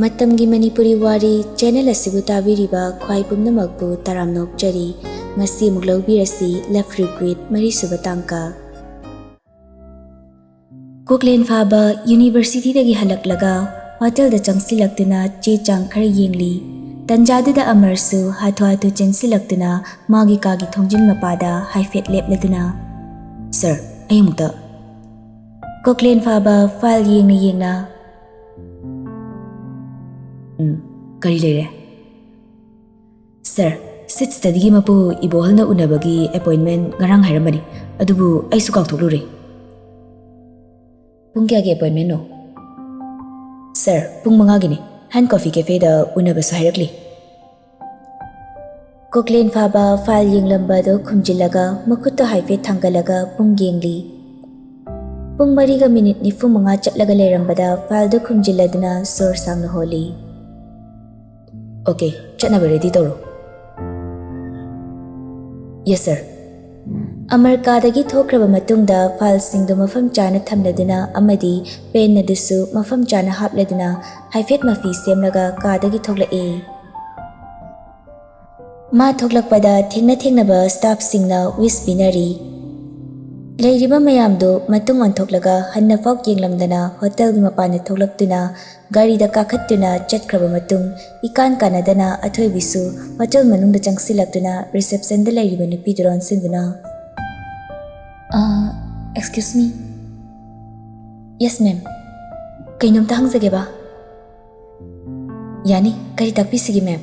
Matamgi Manipuri Wari channel asibu tabiriba khwai pumnamakpu taramnokchari ngasi muglawbirasi left Requite marisuba tangka Koklen Faba University dagi halaklaga hotel da changsilaktuna che chang khar yengli tanjaduda amarsu hatu chensilaktuna magi kagi thongjin mapada haifet lepladuna Sir ayumta Koklen Faba file yengna Kari lere Sir sit study mapu ibohalna unabagi appointment ngarang hairamani adubu ai su kautholure Pung kya ge appointment no Sir pung 5 gini hand coffee cafe da unabasu hairakli Koklen Faba file yenglamba do khumjilaga makutta haife thangalaga pung yengli Pung 3 minute ni 5 chatlaga lerambada file do khumjiladuna sor sangna holi Okay, chatnaba ready toro. Yes sir. Amerikadagi thokraba matungda filesingdo mafam chana thamladuna amadi pen nadusu mafam chana hapladuna haifet mafi semlaga kadagi thoklae. Ma thoklakpada thengna staff singna wish binari. Leiriba mayamdo matung onthoklaga hanna fok yenglamdana hotel gi mapana thoklaktuna gari da kakhattuna chatkraba matung ikan kanadana athoi bisu hotel manungda changsilaktuna reception da leiriba nupi duron sinduna excuse me Yes ma'am kainom ta hangjage ba Yani kari takpi sigi ma'am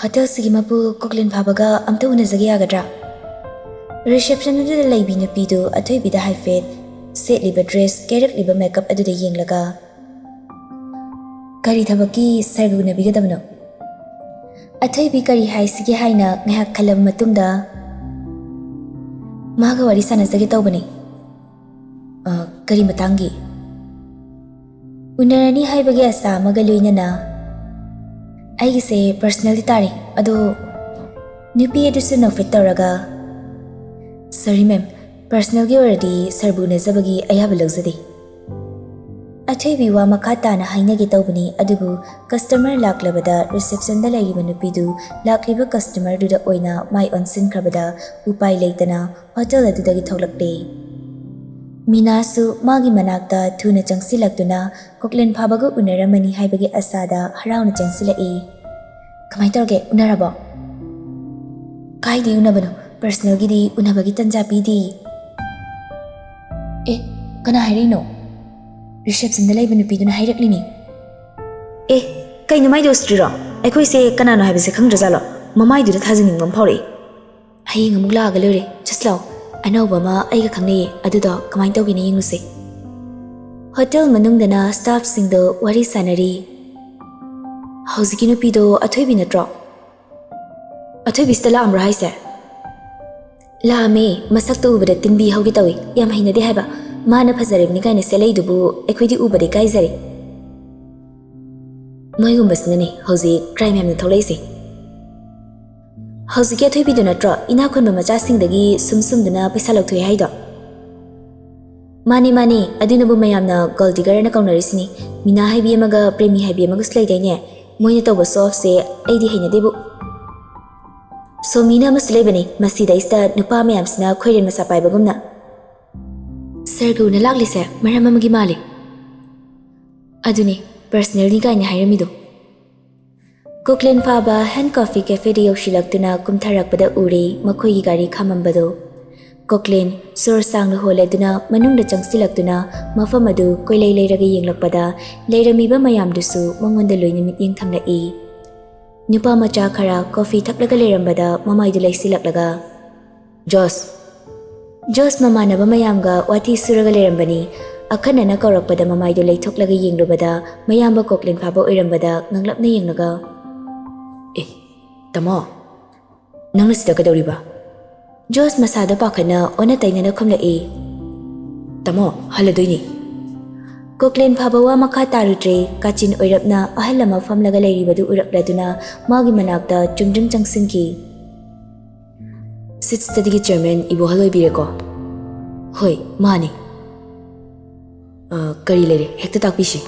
hotel sigi mapu Koklen Fabaga amta unajage yagadra Reception da leibi nupidu athoi bida haifet set liba dress kerek liba makeup aduda yenglaga Kari thabaki sargu nabigadamno Athoi bi kari haisige haina ngahak khalam matungda Maga wari sanazage tawbani Kari matangi Unarani haibage asa maga loinana Aigi se personally tari ado nupi edusu no fit tawraga Sorry ma'am, personal gi already sarbu nazabagi ayaba lagzadi. Athoi biwa makata na haina gi tawbani adubu customer laklabada reception da lairiba nupidu lakliba customer duda oina mai onsin krabada upai leitana hotel aduda gi thoklakte. Minasu magi manakta thuna changsilaktuna Koklen Fabaga unaramani haibagi asada harauna changsilai. Kamai tawge unarabo? Kai di unabano? Personal gidi unabagi tanja pidi kana hairino reception da laiba nupi duna hairakli ni kaino mai dostriro aikoi se kanano haibase khangrajalo mamai du da thajining mam phore hayeng amuk la ga lore jaslaw anauba ma aiga khangnei aduda kamai tawgini yinguse hotel manungdana staff singdo wari sanari hauziki nupi do athoi bi natro athoi bistala amra haise Lame masak to ubada tinbi haugi tawi yam haina de haiba mana phajaribni kaina selai dubu ekhodi ubade kaizari Moigum basnani hauji crime yamna tholaisi hauji ke thoi biduna tro ina khonba macha singdagi sumsum duna paisa lokthoi haido Mani adunabu mayamna gold digger na kaunnarisini mina haibi amaga premi haibi amaga slai daine moina tawba soft se aidi haina debu So mina masulebani masida ista nupa mayamsina khoiren masa paibagumna Sergu na laglise maramamagi mali Aduni personally kaina hairamido Koklen Faba hand coffee cafe de yokshilaktuna kumtharakpada uri makhoi gari khamambado Koklen sor sangna holeduna manungda changsilaktuna mafamadu koilai leiraga yenglakpada leiramiba mayamdusu mangonda loina mityeng thamlai Nupa macha khara coffee thaklaga lerambada mamai du laisilaklaga Jos mamanaba mayamga wati suraga lerambani akhana na kaurakpada mamai du laithoklaga yenglubada mayamba Koklen Faba oirambada nganglapna yenglaga tamo nangna sida kadawriba Jos masada pakhana ona tainana khomlai tamo haladoini Koklen Faba wa makha tarudre kachin oirapna ahalama famlaga leiribadu urakladuna magi manakta chumjung changsinki Sit study chairman ibo haloi bireko Hoi mani kari lere hekta takpishi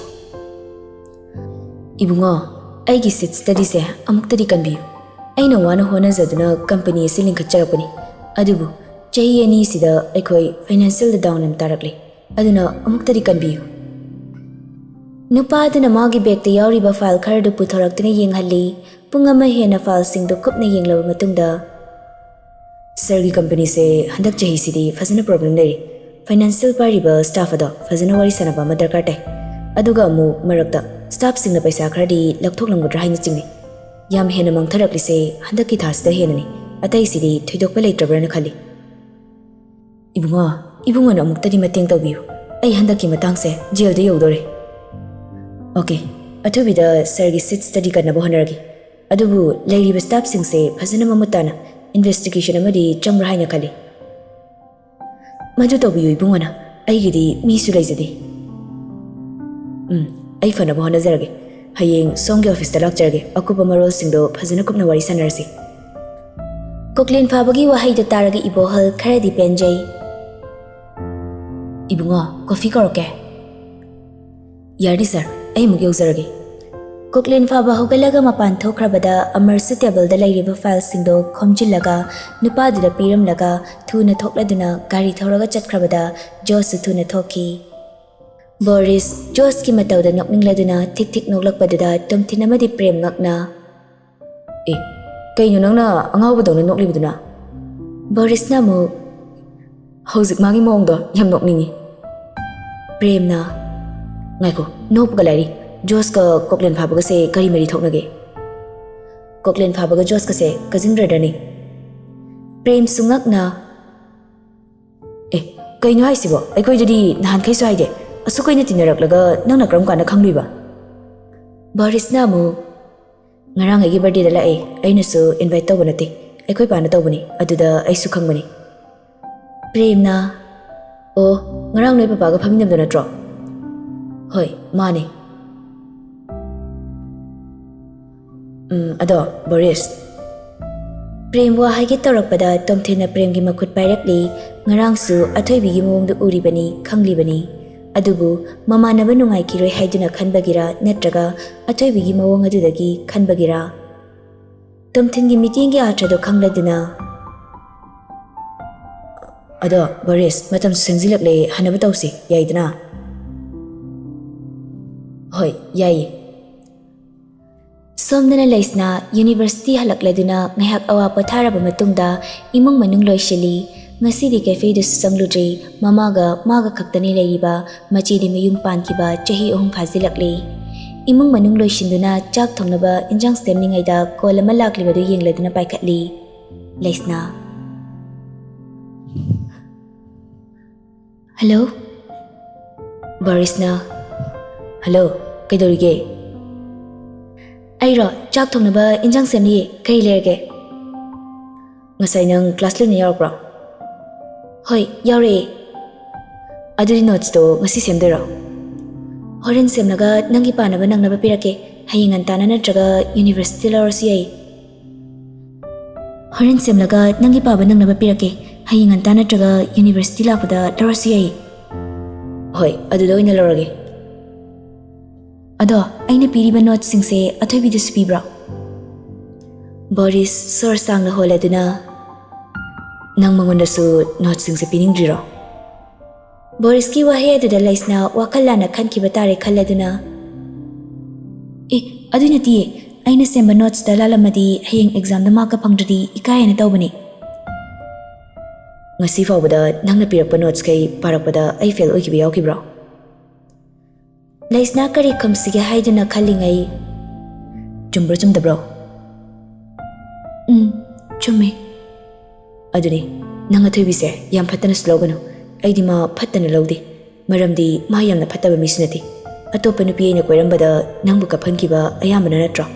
Ibungo, aigi sit study se amuktadi kanbiyu. Aina wana honazaduna company se linkhatcharapani. Adubu, chahi ani sida aikoi financial down am tarakli. Aduna amuktadi kanbiyu. Nupa aduna magi bag te yauriba file kharadu putharaktuna yenghalli. Punga ma hena file singdo kupna yenglaba matungda. Sir ki company se handak chahi sidi fazana problem leri. Financial pariba staff ado fazana wari sanaba ma darkar tai. Aduga amu marakta staff singna paisa kharadi lakthok lamgodra haina chingni. Yam hena mangtharakli se handak ki thasida henani. Atai sidi thoidokpa leitrabrana khali. Ibunga na amuktadi mateng tawbiyu. Ai handak ki matang se jail de yodore. Okay, athubida sir ki sit study karna bohanaragi. Adubu leiriba staff sing se fazana mamutana investigation amadi changra haina khali. Maju tawbiyu ibungana aigidi misu laizadi. Ai fana bohana zarage. Hayeng songge office ta lakjarage akupa marol singdo fazana kupna wari sanarasi. Koklin fabagi wahai da tarage ibohal kharadi penjai. Ibunga coffee karoke. Yardi sir, ai muge uzarage. Koklin faba hogalaga mapan thokrabada amarsu table da lairiba file singdo khomjillaga nupa dida piramlaga thuna thokladuna gari thoraga chatkrabada Josu thuna thoki. Boris Jos ki matawda nokningladuna tik noklakpadada tumthinamadi prem ngakna. Kaino nangna angawbadawna noklibaduna. Boris namu hauzik magi mongdo yam nokningi. Prem na ngaiko nopga lari. Jos ka Koklen Fabaga se kari mari thoknage. Koklen Fabaga Jos ka se cousin brother ni. Prem sungak na. Kaino haisibo aikoi jadi nahan kai so haide. Asukoi na tinaraklaga nangna kram kana khangliba. Boris namu ngarang agi birthday da lae aina su invite tawba nate. Aikoi pana tawbani aduda aisu khangbani. Prem na ngarang noi papa ga phaminam do natro. Hoi mane. Ado Boris Prem wa haige tawrakpada tomthena Prem gi makhut pairakli ngarang su athoibi gi mawongdu uribani khanglibani adubu mamanaba nungai kiroi haiduna khanbagira natraga athoibi gi mawong adudagi khanbagira tomthen gi meeting gi athado khangladuna ado Boris matam sengzilakle hanaba tawsi yaidana hoi yai Somdana Laisna University halakladuna ngahak awa patharaba matungda imong manung loishili ngasidi cafe du sangludri maga khaktani leiriba machidi mayum pankiba chahi ohum phazilakli imong manung loishinduna chak thongnaba injang stemningaida kolama laklibadu yengladuna paikhatli Laisna Hello Borisna Hello kaidorige Airo chak thongnaba injang semni kai lerge ngasai nang class le ne yaropra hoi yare aduri notes to ngasi semdero horen semnaga nangi panaba nangnaba pirake haying antana natraga university lorsi ai horen semlaga nangi paba nangnaba pirake haying antana natraga university lapada lorsi ai hoi adu loina lorage Ado, aina piriba notes singse athoibi du spibra. Boris sor sang la holaduna nang mangonda su notes singse piningdriro. Boris ki wahe adu da laisna wakallana khankiba tare khalladuna. Aduna ti aina semba notes da lalamadi hayeng exam da mark phangdri ikayana tawbani. Ngasi fawbada nangna pirakpa notes kai parakpada ai fail oikiba yawkibra. Laisna kari kamsiga haiduna khallingai chumbra chumdabro chumme aduni nanga thoibise yam phatana sloganu aidima phatana lawdi maramdi ma yamna phataba misinati atopa nupi aina koirambada nangbu kaphankiba ayamana natra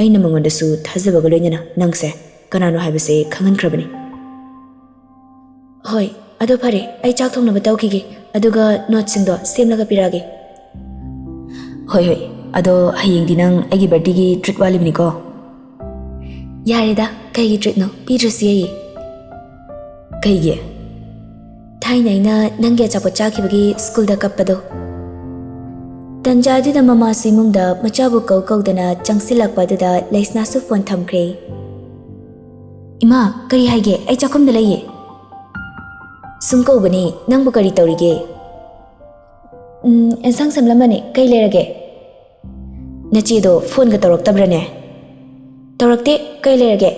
aina mangondasu thajabaga loinana nangse kanano haibase khangankrabani hoi ado phare ai chak thongna batawkige aduga notes singdo semlaga pirage Hoi ado hayeng dinang agi birthday gi treat walibni ko Yarida kai gi treat no pidrasi ai kai gi thaina ina nangge chapo chakibagi school da kappado Tanjadida mama simungda machabu kau kaudana changsilakpadada Laisnasu phone thamkre. Ima, kari haige, ai chakomda laiye. Sum kaubani, nangbu kari taurige. Ensang samlamane, kai lerage. Nachido phone ga tawraktabrane. Tawrakte, kai lerage.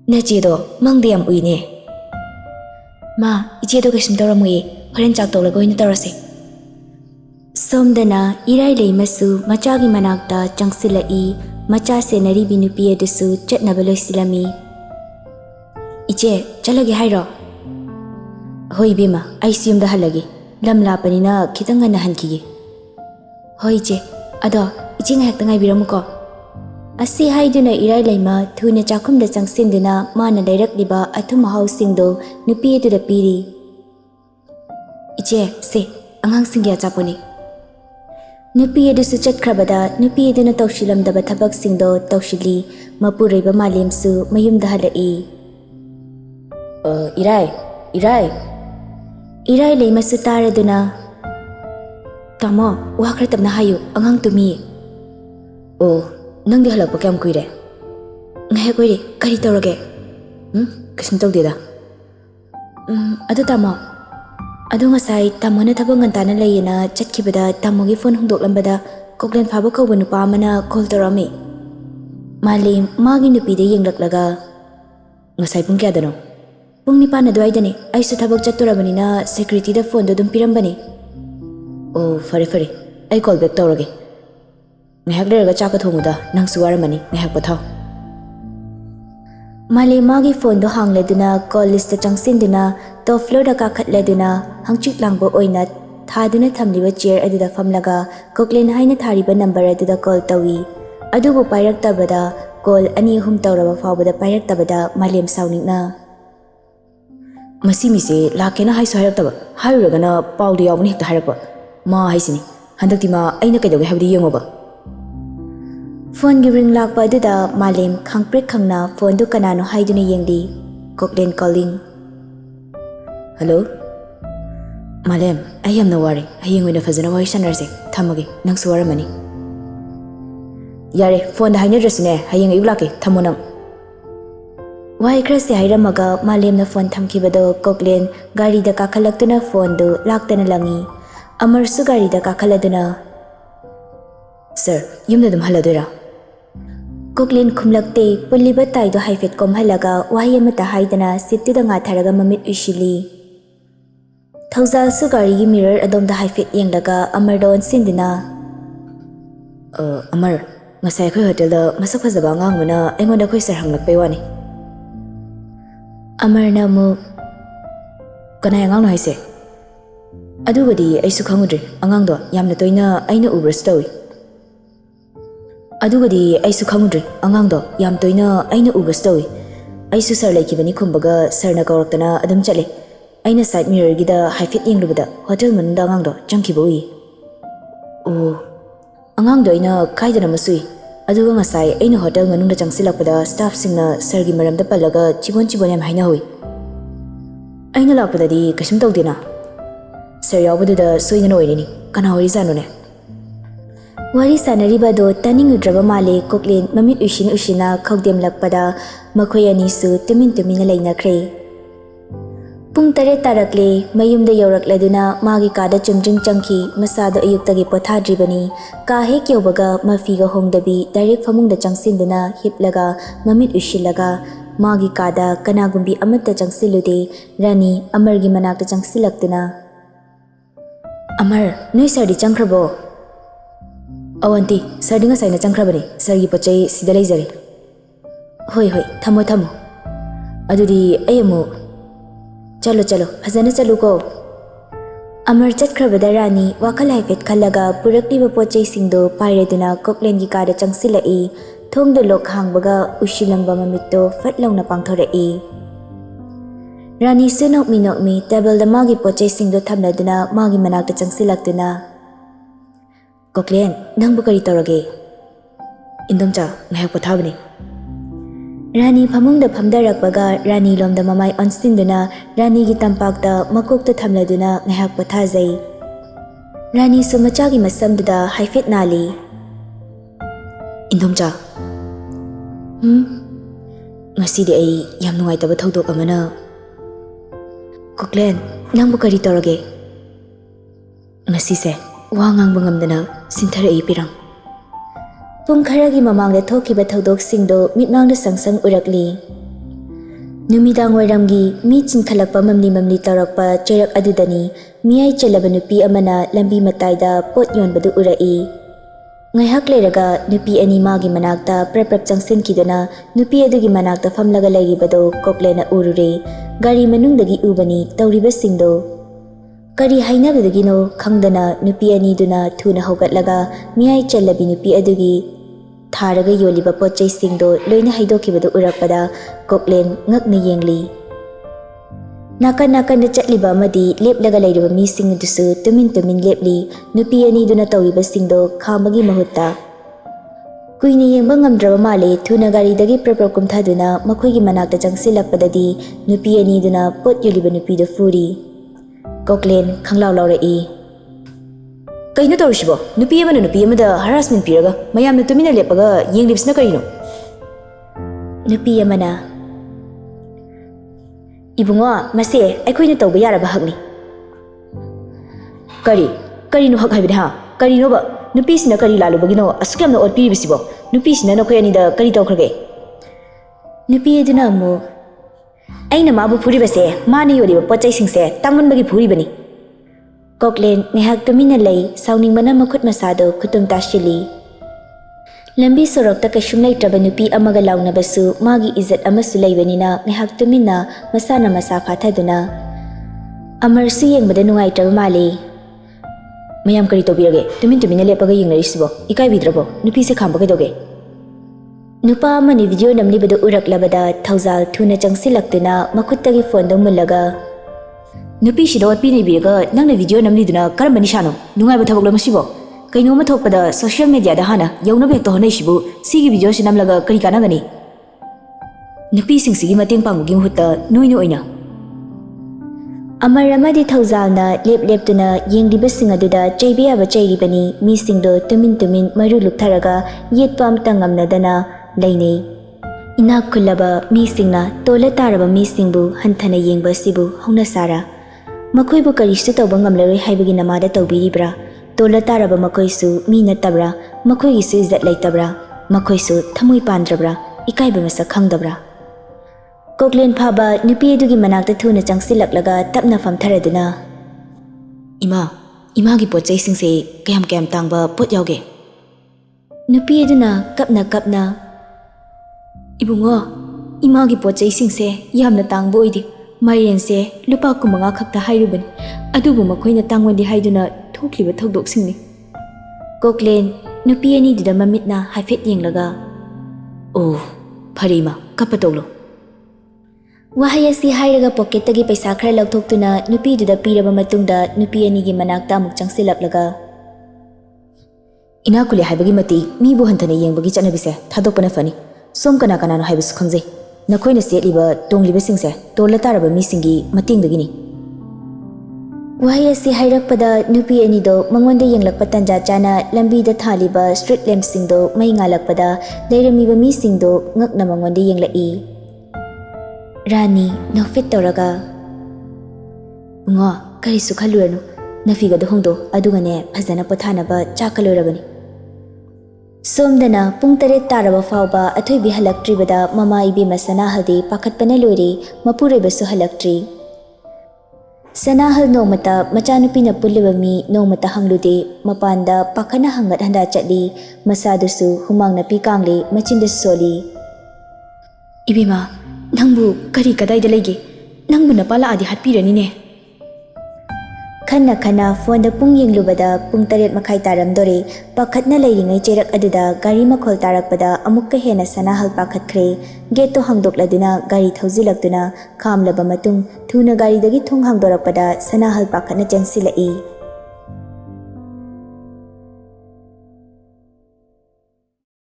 Nachido mangde yam uine. Ma, ichedo kashim tawramui, horen chak tawlaga oina tawrase. Somdana irai lei masu machagi manakta changsilai macha senari binupi adusu chatnaba loisilami. Iche, chalage hairo. Hoi bima, ai siyumda halagi. Lam lapanina khitang ngana hankige. Hoi che, ado ichi ngahak ngai biramuko. Asi haiduna irai laima thuna chakhumda changsinduna mana lairakliba athum hausingdo nupi aduda piri. Iche, se angang singya chaponi. Nupi adusu chatkrabada nupi aduna tawshilamdaba thabaksingdo tawshili mapuraiba malemsu mayumda halai. Irai lei masu taraduna. Tamo, wakra tabna hayu, angang tumi. Oh, nangdi halakpa kyam kuire. Ngahe kuire, kari tawrage. Kasim tawdida. Ado tamo. Ado ngasai tamo na thabang ngantana layina chatkibada tamo gi phone hungdoklambada koklen phaba kauba nupa amana call tawrami. Malim magi nupida yenglaklaga. Ngasai pung kya dano? Pung nipan adwaidani, ai su thabak chaturabanina security da phone do dum pirambani. Oh, fare. Ai call back tawrage. Ngahak leraga chaka thonguda nang suwaramani ngahak pathaw. Mali magi phone do hangleduna call list ta changsinduna top floor da kakhatleduna hangchik langbo oina thaduna thamliba chair aduda famlaga koklen haina thariba number aduda call tawi. Adubu pairaktabada call ani hum tawraba fawbada pairaktabada malem sawningna. Masi mise lakena hai sohairaktaba hairugana pawdi yawni hekta hairakpa ma haisini handakti ma aina kaidoge habdi yengoba. Phone gi ring lakpa aduda malem khangprek khangna phone du kanano haiduna yengdi koklen calling. Hello? Malem, I am no worry. Hayeng wina fazana wari sanarse. Thamage, nang suwaramani. Yare, phone da haina dressine. Hayeng ayuk lake, thamo nang. Wai krasi hairamaga malem na phone thamkibado koklen gari da kakalaktuna phone do laktana langi. Amar su gari da kakaladuna. Sir, yumna dum haladoira. Koklen khumlakte puliba taido haifet kom halaga wahiyamata haidana situ da nga tharaga mamit ushili. Ningthouja su gari gi mirror adom da haifet yenglaga Amar don sindina. Amar, ngasai khoi hotel da masak phajaba ngangmuna aingonda khoi sar hanglakpai wani. Amar na mu kanai angang no haise. Adugadi aisu khangudri angang do yamna toina aina ubras tawi. Adugadi aisu khangudri angang do yam toina aina ubras tawi. Aisu sar laikibani khumbaga sarna kawraktana adum chale. Aina side mirror gida haifet yenglubada hotel manunda angang do changkiba ui. Oh, angang do aina kaidana masui. Aduga ngasai aina hotel manunda changsilakpada staff singna sargi maramda palaga chibon yam haina hui. Aina lakpadadi kashim tawdina. Sir yawbaduda soidana oirini kana hori zanone. Wari sanariba do taningudraba male koklen mamit ushina khawdem lakpada makhoi ani su tumina lainakre. Pung tare tarakle mayumda yaurakladuna magi kada chumjing changki masado ayuktagi pothadribani ka hek yawbaga mafiga hongdabi direct famungda changsinduna hiplaga mamit ushilaga magi kada kanagumbi amatta changsilude rani amargi manakta changsilaktuna. Amar, noi sardi changkrabo. Awanti, sardi nga saina changkrabani sargi pachai sida leizari. Hoi, thamo. Adudi ayamu Chalo, hazana chalu ko. Amar chatkrabada rani wakal haifet khalaga purakliba pochai singdo paireduna koklen gi kada changsilai thongdo lok hangbaga ushilamba mamitto fatlongna pangthorai. Rani sunok mi table da magi pochai singdo thamladuna magi manakta changsilaktuna. Koklen, nang bukari tawrage. Indomcha, ngahak pathabani. Rani phamungda phamdarakpaga Rani lomda mamai onstinduna Rani gi tampakta makokta thamladuna ngahak pathajai. Rani Sumachagi Masamduda Haifet Nali. Ningthouja. Ngasidi ay yam nungaitaba thawdok amana. Koklen, nangbu kari torage. Ngasise, wa ngangba ngamdana sinthara pirang. Pung kharagi mamangda thokiba thawdoksingdo mitmangda sangsang urakli. Numidang wairamgi mi chinkhalakpa mamli taurakpa chairak adudani miyai chalaba nupi amana lambi mataida pot yonbadu urai. Ngaihak leiraga nupi ani magi manakta prap changsinkiduna nupi adugi manakta famlaga lairibado Koklena urure gari manungdagi ubani tauribasingdo. Kari hainabadagino khangdana nupi aniduna thuna hogatlaga miyai chalabi nupi adugi Tharaga yoliba pochai singdo loina haidokibadu urakpada Koklen ngakna yengli. Nakan na chatliba amadi leplaga lairuba mi singadusu tumin lepli nupi aniduna tawriba singdo khamagi mahutta. Kuina yengba ngamdraba male thuna garidagi prapra kumthaduna makhoigi manakta changsilakpadadi nupi aniduna pot yoliba nupido furi. Koklen khanglaw lawrai. Kaino tawrisibo nupi amana nupi amada harassment piraga mayamna tumina lepaga yenglibsna karino. Nupi amana Ibungo mase aikoina tawba yaraba hakni. Karino hak haibida ha karino ba nupi sina kari lalubagino asuklamna otpiribisibo nupi sina nakhoi anida kari tawkhrage. Nupi eduna amu aina mabu phuribase mani yoriba pochai singse tangmanbagi phuribani. Koklen ngehak tumina lay sauning mana makhut masado khutum tashili. Lambi sorokta kashum laitraba nupi amaga laungnabasu magi izzat amasu laibanina ngehak tumina masana masa phathaduna. Amarsu yengbada nungaitraba male. Mayam kari tobirage tumina lepaga yenglarisibo ikai bidrabo nupi se khamba kaidoge. Nupa amani video namlibadu uraklabada thaujal thuna changsilaktuna makhuttagi phone do mullaga Nupi shida watpini biraga nangna video namliduna karamba nishano nungaiba thabak lamasibo kainoma thokpada social media da hana yauna bek to honai shibu sigi video sinamlaga kari kanagani nupi singsigi mateng panggi hutta noino oina Amaramadi thaujalna leptuna yengliba singaduda chaibiya ba chairibani mi singdo tumin maru luktharaga yetpam tangamnadana lainei Inak khulaba mi singna tola taraba mi singbu hanthana yengba sibu hongna sara Makhoibu karisu tawba ngamlaroi haibagi namada tawbiribra tola taraba makhoisu mi natabra makhoigisu izzat laitabra makhoisu thamoi pandrabra ikaiba masak khangdabra Koklen phaba nupi adugi manakta thuna changsilaklaga tapna famtharaduna Imagi pochai singse kayam tangba pot yauge Nupi aduna kapna Ibungo imagi pochai singse yamna tangbo oidi Marianse lupa kumanga khakta hairuban adubu makhoina tangwandi haiduna thokliba thokdok singni Koklen nupi ani dida mamitna haifet yenglaga Oh pharima kapatolo Wahayasi hairaga pocket tagi paisa khara lauthoktuna nupi dida piraba matungda nupi ani gi manakta amuk changsilaklaga Inakuli haibagi mati mi bu hanthana yengbagi chanabise thadokpana fani Som kana no haibus khangje nakhoina setliba tongliba singse tola taraba mi singi matingdagini Wahayasi hairakpada nupi anido mangwanda yenglakpa tanja chana lambi da thaliba street lamp singdo mai ngalakpada leiramiba mi singdo ngakna mangwanda yenglai Rani nofit toraga Ngo kari sukhaluranu nafiga do hongdo adugane phajana pothanaba chakalorabani Somdana pung taret taraba fauba athoibi halaktribada mama ibi masana haldi pakhatpana lori mapureibasu halaktri Sanahal nomata machanupina pulliba mi nomata hanglude mapanda pakhana hangat handa chatli masadusu humangna pikangli machinda soli Ibima nangbu kari kadaida lege nangbu napala adi hatpirani ne Khana phone da pung yenglubada pung taret makhai taramdore pakhatna leiringai cherak aduda gari makhol tarakpada amukka hena sanahal pakhatkre gate to hangdokladuna gari thaujilaktuna khamlaba matung thuna gari dagi thung hangdorakpada sanahal pakhatna changsilai